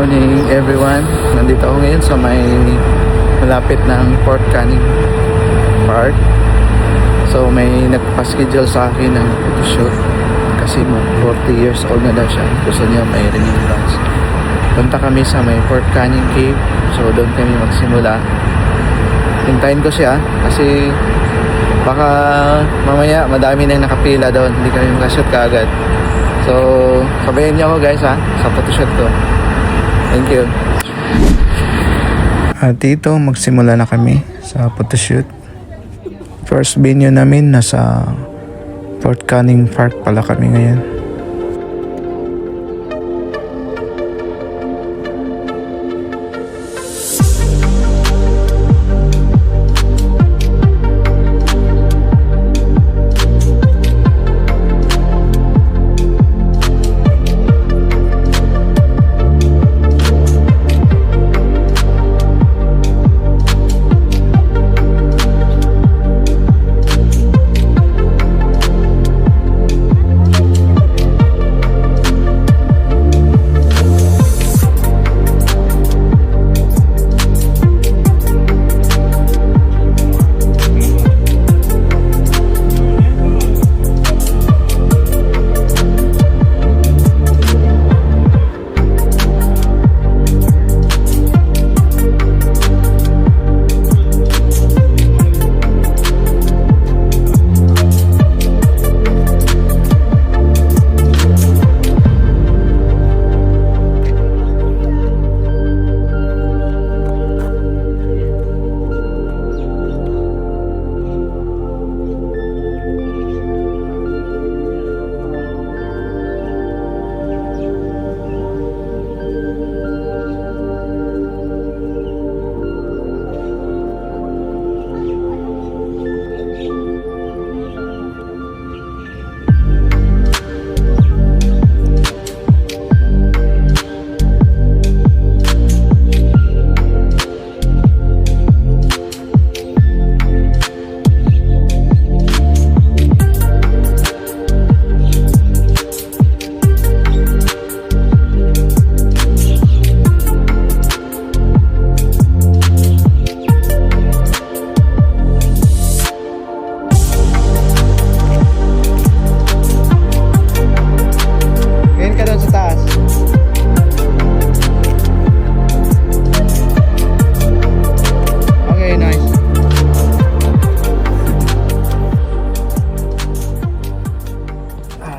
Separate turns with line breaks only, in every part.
morning everyone. Nandito ako ngayon sa may malapit ng Fort Canning Park. So may nagpa-schedule sa akin ng shoot kasi 40 years old na daw siya. Gusto niya may remembrance. Punta kami sa may Fort Canning Cave. So doon kami magsimula. Hintayin ko siya kasi baka mamaya madami nang nakapila doon. Hindi kami makashoot kaagad. So sabayan niyo ako guys ha sa photoshoot ko. Thank you. At dito magsimula na kami sa photoshoot. First venue namin nasa Fort Canning Park pala kami ngayon.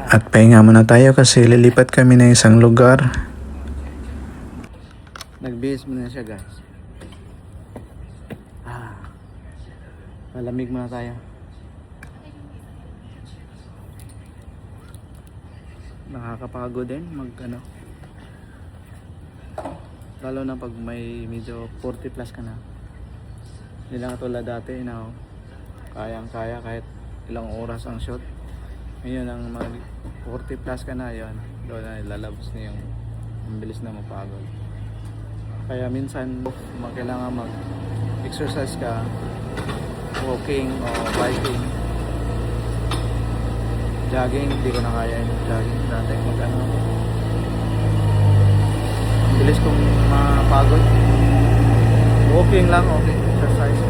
At pahinga muna tayo kasi lilipat kami na isang lugar. Nagbihis muna siya guys. Malamig muna tayo. Nakakapagod din lalo na pag may medyo 40 plus ka na. Hindi lang katulad dati na kayang kaya kahit ilang oras ang shoot. Ngayon ang mga 40 plus ka na yon, doon na ilalabas na yung mabilis na mapagod. Kaya minsan kailangan mag exercise ka, walking o biking, jogging. Hindi ko na kaya yung jogging dati mabilis kong mapagod. Walking lang okay, exercise.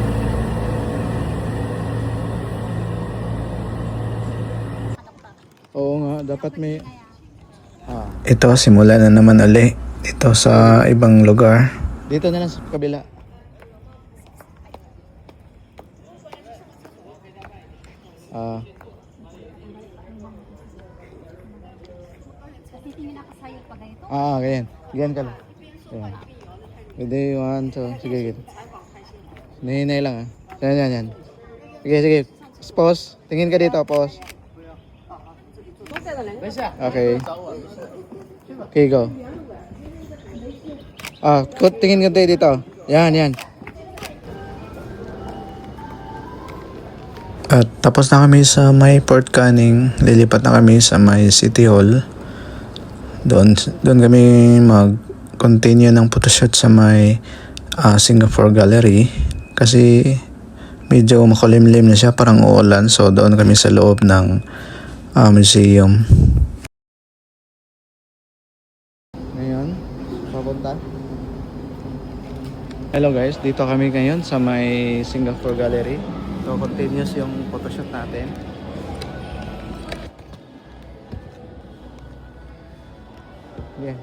Oo nga, dapat may... Ito, simula na naman uli. Dito sa ibang lugar. Dito na lang sa kabila. Ganyan. Ganyan ka lang. Ganyan. Pwede, 1, 2. Sige, sige. Nahinay lang Yan. Sige. Pause. Tingin ka dito, pause. Okay. Okay, go. Tingin ka dito. Yan. At tapos na kami sa may Fort Canning. Lilipat na kami sa may City Hall. Doon kami mag-continue ng photoshoot sa may Singapore Gallery. Kasi medyo makulimlim na siya, parang uulan. So doon kami sa loob ng museum. Ngayon, papunta Hello guys, dito kami ngayon sa may Singapore Gallery. So continuous yung photoshoot natin. Yeah.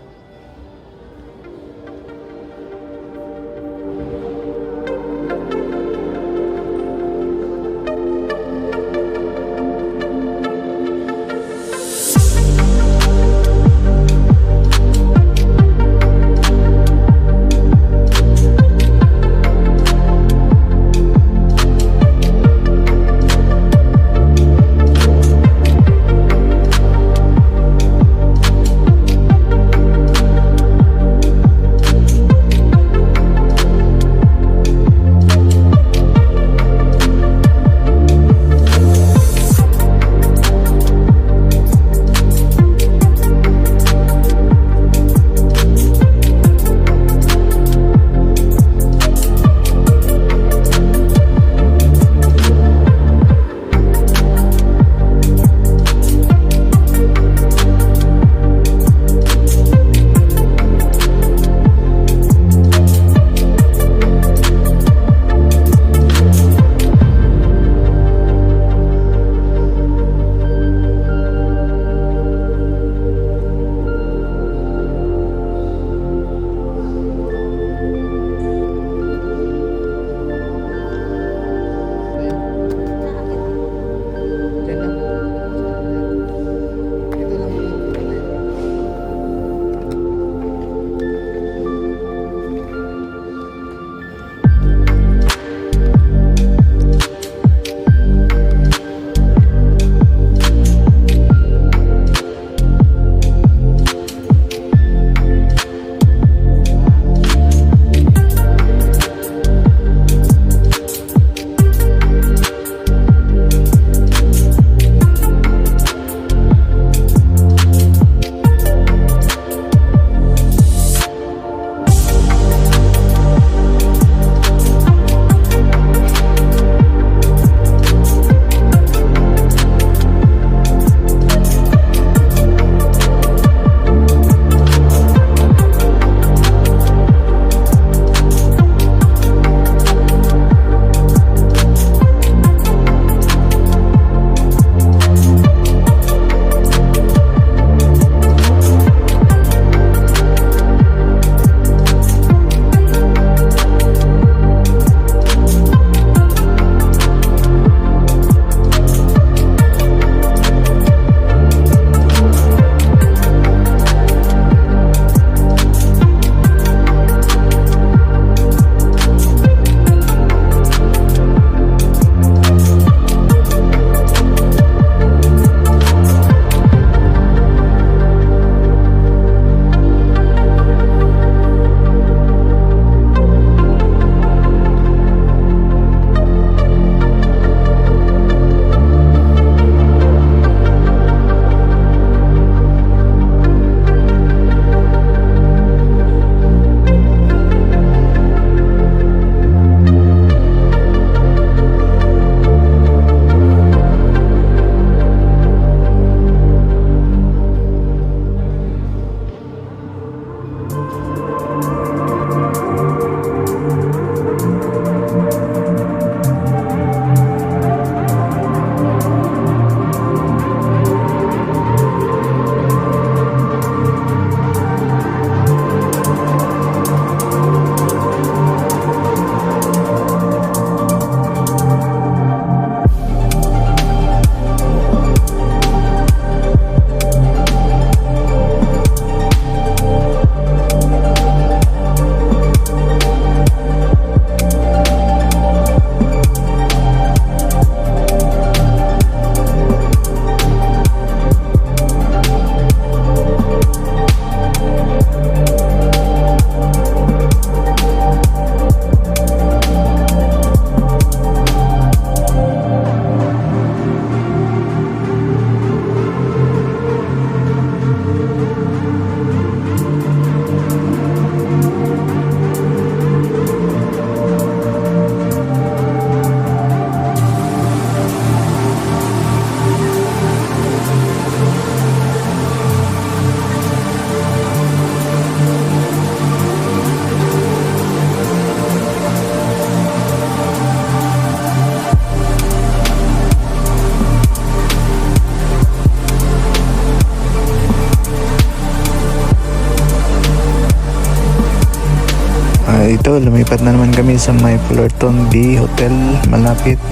Ito, lumipat na naman kami sa may Fullerton B Hotel, malapit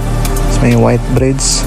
sa may White Bridge.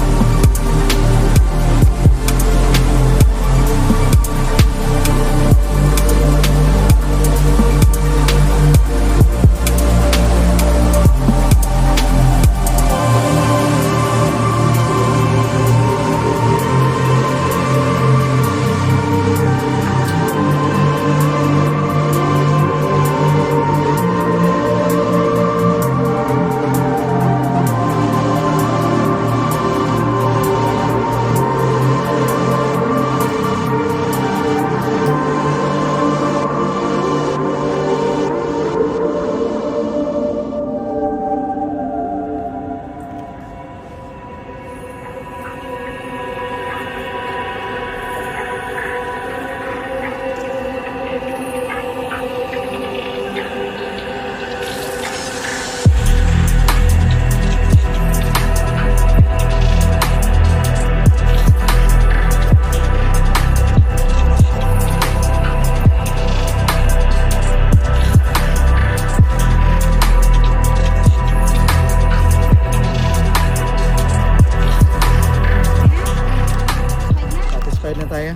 Satisfied na tayo.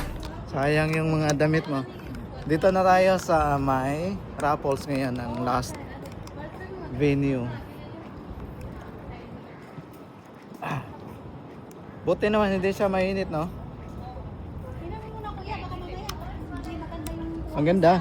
Sayang yung mga damit mo. Dito na tayo sa may Raffles ngayon, ang last venue. Buti naman hindi siya mainit, no?
Tingnan mo muna kuya, baka mamaya hindi maganda yung
Ang ganda.